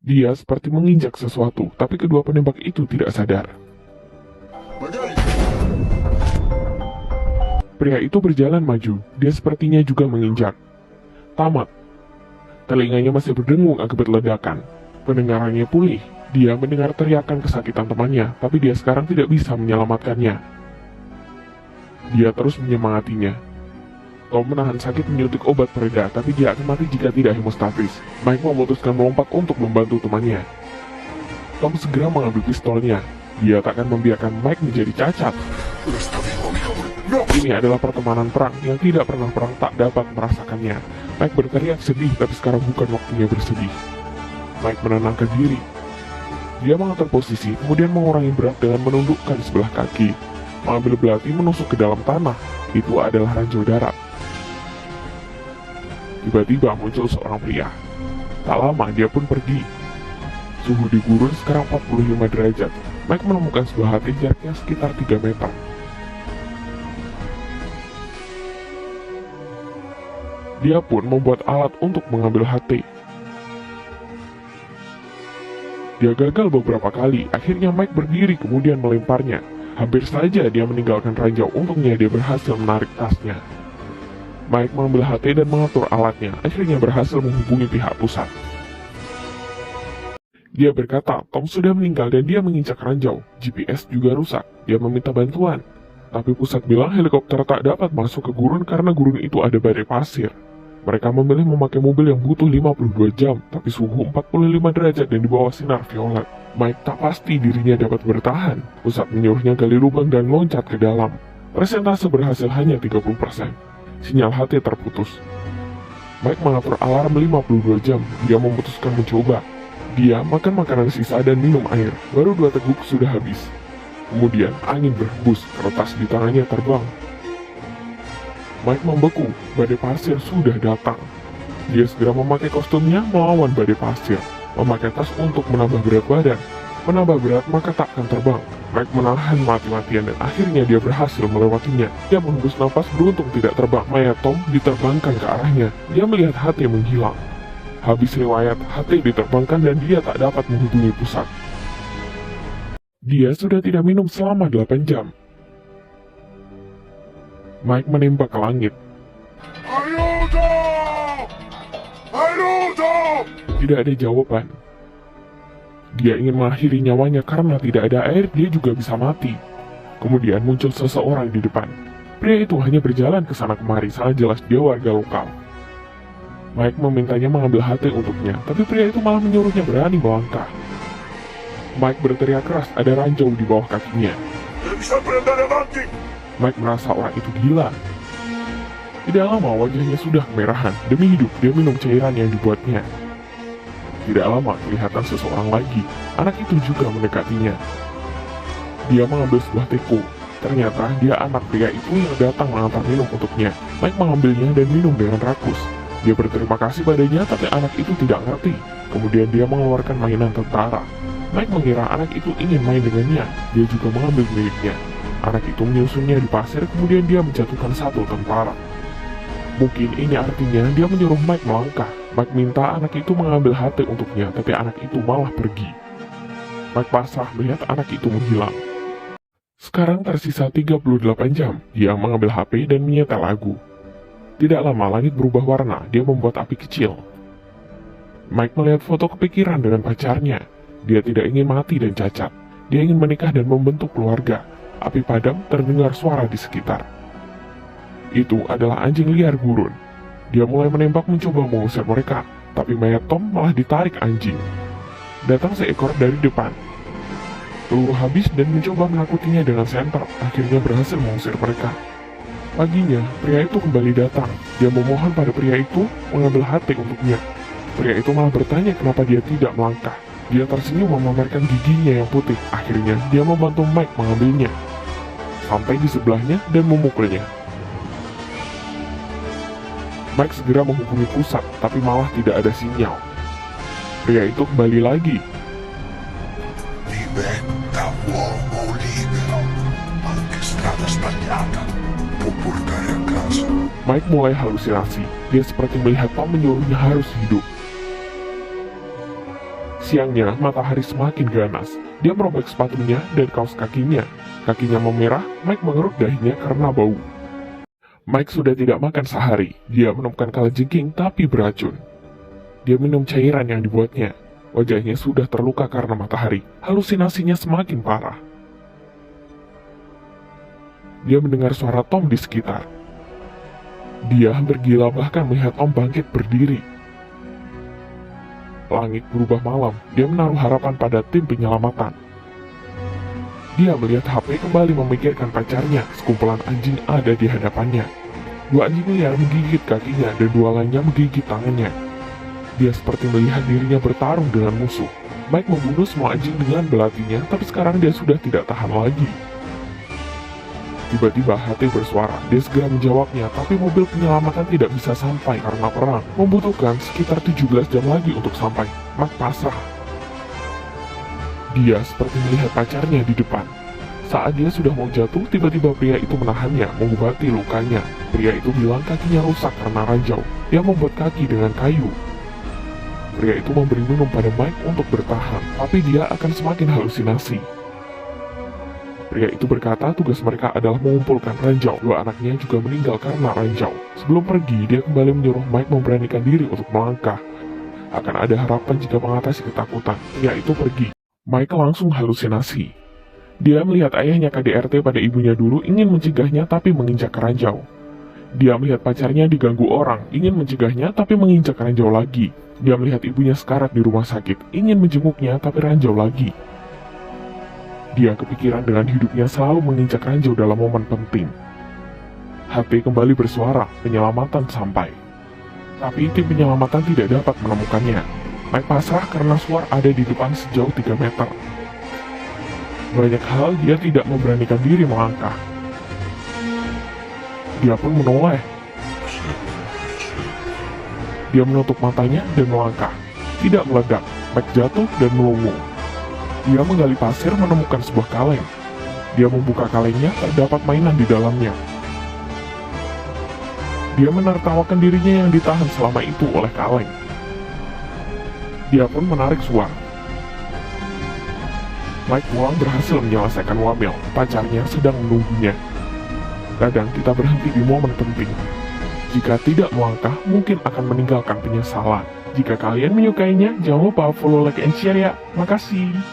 Dia seperti menginjak sesuatu, tapi kedua penembak itu tidak sadar. Pria itu berjalan maju, dia sepertinya juga menginjak. Tamat. Telinganya masih berdengung akibat ledakan. Pendengarannya pulih. Dia mendengar teriakan kesakitan temannya, tapi dia sekarang tidak bisa menyelamatkannya. Dia terus menyemangatinya. Tom menahan sakit menyuntik obat pereda, tapi dia akan mati jika tidak hemostatis. Mike memutuskan melompat untuk membantu temannya. Tom segera mengambil pistolnya. Dia tak akan membiarkan Mike menjadi cacat. Ini adalah pertemanan perang yang tidak pernah perang tak dapat merasakannya. Mike berteriak sedih, tapi sekarang bukan waktunya bersedih. Mike menenangkan diri. Dia mengatur posisi, kemudian mengurangi berat dengan menundukkan sebelah kaki. Mengambil belati menusuk ke dalam tanah. Itu adalah ranjau darat. Tiba-tiba muncul seorang pria. Tak lama dia pun pergi. Suhu di gurun sekarang 45 derajat. Mike menemukan sebuah hati jaraknya sekitar 3 meter. Dia pun membuat alat untuk mengambil HT. Dia gagal beberapa kali, akhirnya Mike berdiri kemudian melemparnya. Hampir saja dia meninggalkan ranjau, untungnya dia berhasil menarik tasnya. Mike mengambil HT dan mengatur alatnya, akhirnya berhasil menghubungi pihak pusat. Dia berkata, Tom sudah meninggal dan dia menginjak ranjau, GPS juga rusak, dia meminta bantuan. Tapi pusat bilang helikopter tak dapat masuk ke gurun karena gurun itu ada badai pasir. Mereka memilih memakai mobil yang butuh 52 jam, tapi suhu 45 derajat dan di bawah sinar violet. Mike tak pasti dirinya dapat bertahan. Pusat menyuruhnya gali lubang dan loncat ke dalam. Persentase berhasil hanya 30%. Sinyal HT terputus. Mike mengatur alarm 52 jam. Dia memutuskan mencoba. Dia makan makanan sisa dan minum air. Baru 2 teguk sudah habis. Kemudian angin berhembus, kertas di tangannya terbang. Mike membeku, badai pasir sudah datang. Dia segera memakai kostumnya melawan badai pasir. Memakai tas untuk menambah berat badan. Menambah berat maka tak akan terbang. Mike menahan mati-matian dan akhirnya dia berhasil melewatinya. Dia menghembus nafas beruntung tidak terbang. Mayat Tom diterbangkan ke arahnya. Dia melihat HT menghilang. Habis riwayat, HT diterbangkan dan dia tak dapat menghubungi pusat. Dia sudah tidak minum selama 8 jam. Mike menembak ke langit. Ayo Tom! Ayo Tom! Tidak ada jawaban. Dia ingin mengakhiri nyawanya karena tidak ada air, dia juga bisa mati. Kemudian muncul seseorang di depan. Pria itu hanya berjalan ke sana kemari, sangat jelas dia warga lokal. Mike memintanya mengambil HT untuknya, tapi pria itu malah menyuruhnya berani melangkah. Mike berteriak keras, ada ranjau di bawah kakinya. Mike merasa orang itu gila. Tidak lama wajahnya sudah kemerahan. Demi hidup, dia minum cairan yang dibuatnya. Tidak lama kelihatan seseorang lagi. Anak itu juga mendekatinya. Dia mengambil sebuah teko. Ternyata dia anak pria itu yang datang mengantar minum untuknya. Mike mengambilnya dan minum dengan rakus. Dia berterima kasih padanya, tapi anak itu tidak ngerti. Kemudian dia mengeluarkan mainan tentara. Mike mengira anak itu ingin main dengannya. Dia juga mengambil miliknya. Anak itu menyusunnya di pasir, kemudian dia menjatuhkan satu tentara. Mungkin ini artinya dia menyuruh Mike melangkah. Mike minta anak itu mengambil HT untuknya, tapi anak itu malah pergi. Mike pasrah melihat anak itu menghilang. Sekarang tersisa 38 jam. Dia mengambil HP dan menyetel lagu. Tidak lama langit berubah warna, dia membuat api kecil. Mike melihat foto kepikiran dengan pacarnya. Dia tidak ingin mati dan cacat. Dia ingin menikah dan membentuk keluarga. Api padam, terdengar suara di sekitar. Itu adalah anjing liar gurun. Dia mulai menembak mencoba mengusir mereka, tapi mayat Tom malah ditarik anjing. Datang seekor dari depan. Peluru habis dan mencoba menakutinya dengan senter, akhirnya berhasil mengusir mereka. Paginya, pria itu kembali datang. Dia memohon pada pria itu mengambil HT untuknya. Pria itu malah bertanya kenapa dia tidak melangkah. Dia tersenyum memamerkan giginya yang putih. Akhirnya, dia membantu Mike mengambilnya. Sampai di sebelahnya dan memukulnya. Mike segera menghubungi pusat, tapi malah tidak ada sinyal. Pria itu kembali lagi. Diventa uomo libero, anche strada sbagliata, può portare a casa. Mike mulai halusinasi. Dia seperti melihat Tom menyuruhnya harus hidup. Siangnya, matahari semakin ganas. Dia merobek sepatunya dan kaos kakinya. Kakinya memerah, Mike mengeruk dahinya karena bau. Mike sudah tidak makan sehari. Dia menemukan kalajengking tapi beracun. Dia minum cairan yang dibuatnya. Wajahnya sudah terluka karena matahari. Halusinasinya semakin parah. Dia mendengar suara Tom di sekitar. Dia hampir gila bahkan melihat Tom bangkit berdiri. Langit berubah malam. Dia menaruh harapan pada tim penyelamatan. Dia melihat HP kembali memikirkan pacarnya. Sekumpulan anjing ada di hadapannya. 2 anjing liar menggigit kakinya dan 2 lainnya menggigit tangannya. Dia seperti melihat dirinya bertarung dengan musuh. Mike membunuh semua anjing dengan belatinya, tapi sekarang dia sudah tidak tahan lagi. Tiba-tiba hati bersuara. Dia segera menjawabnya, tapi mobil penyelamatan tidak bisa sampai karena perang. Membutuhkan sekitar 17 jam lagi untuk sampai. Mike pasrah. Dia seperti melihat pacarnya di depan. Saat dia sudah mau jatuh, tiba-tiba pria itu menahannya, mengobati lukanya. Pria itu bilang kakinya rusak karena ranjau. Dia membuat kaki dengan kayu. Pria itu memberi minum pada Mike untuk bertahan, tapi dia akan semakin halusinasi. Pria itu berkata tugas mereka adalah mengumpulkan ranjau. 2 anaknya juga meninggal karena ranjau. Sebelum pergi, dia kembali menyuruh Mike memberanikan diri untuk melangkah. Akan ada harapan jika mengatasi ketakutan. Pria itu pergi. Mike langsung halusinasi. Dia melihat ayahnya KDRT pada ibunya dulu ingin mencegahnya tapi menginjak ranjau. Dia melihat pacarnya diganggu orang, ingin mencegahnya tapi menginjak ranjau lagi. Dia melihat ibunya sekarat di rumah sakit, ingin menjenguknya tapi ranjau lagi. Dia kepikiran dengan hidupnya selalu menginjak ranjau dalam momen penting. HP kembali bersuara, penyelamatan sampai. Tapi tim penyelamatan tidak dapat menemukannya. Mike pasrah karena suara ada di depan sejauh 3 meter. Banyak hal dia tidak memberanikan diri melangkah. Dia pun menoleh. Dia menutup matanya dan melangkah. Tidak meledak, Mike jatuh dan melongo. Dia menggali pasir menemukan sebuah kaleng. Dia membuka kalengnya, terdapat mainan di dalamnya. Dia menertawakan dirinya yang ditahan selama itu oleh kaleng. Dia pun menarik suar. Mike pulang berhasil menyelesaikan wamil. Pacarnya sedang menunggunya. Kadang kita berhenti di momen penting. Jika tidak melangkah, mungkin akan meninggalkan penyesalan. Jika kalian menyukainya, jangan lupa follow, like, and share ya. Makasih.